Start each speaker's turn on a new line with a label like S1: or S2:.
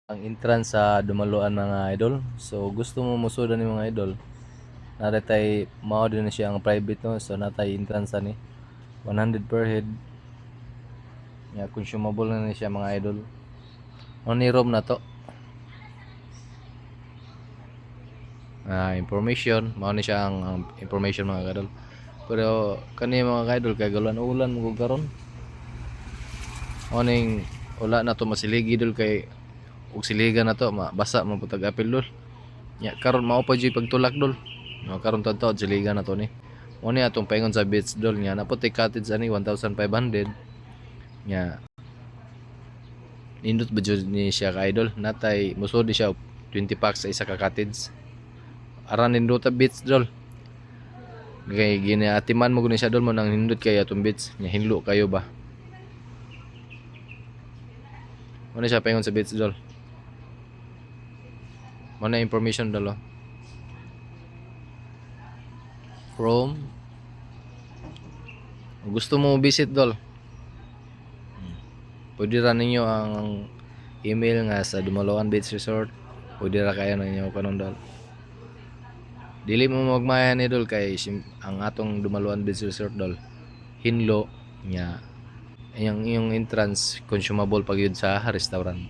S1: Ang entrance sa Dumaluan mga idol. So gusto mo musudan ni mga idol. Naratay mao din na siya ang private no. So natay entrance ni 100 per head. Ya consumable na siya mga idol. Only room na to. Information, mao ni siya ang information mga idol. Pero kani mga idol kay ulan mo karon. Oning wala na to masiligi dol kay ug siligan na to basa man putag apil dol. Ya karon mao pa jud pagtulak dol. No karon tadto siligan na to ni. Mo ni atong paingon sa beach dol nya naputi cottage ani 1,500. Nya nindot ba jud ni siya ka idol. Natay musod siya 20 packs sa isa ka cottage. Aran nindot ta beach dol. Kay giniatiman mo guni siya dol mo nang nindot kay atong beach. Nya hinlo kayo ba. Mo ni siya paingon sa beach dol. Mo na information dolo. From gusto mo visit dol. Pwede ra ninyo ang email nga sa Dumaluan Beach Resort. Pwede ra kayo ninyo kanon dol. Dili mo magmayan ni dol kay ang atong Dumaluan Beach Resort dol. Hinlo nya yung entrance consumable pag yun sa restaurant.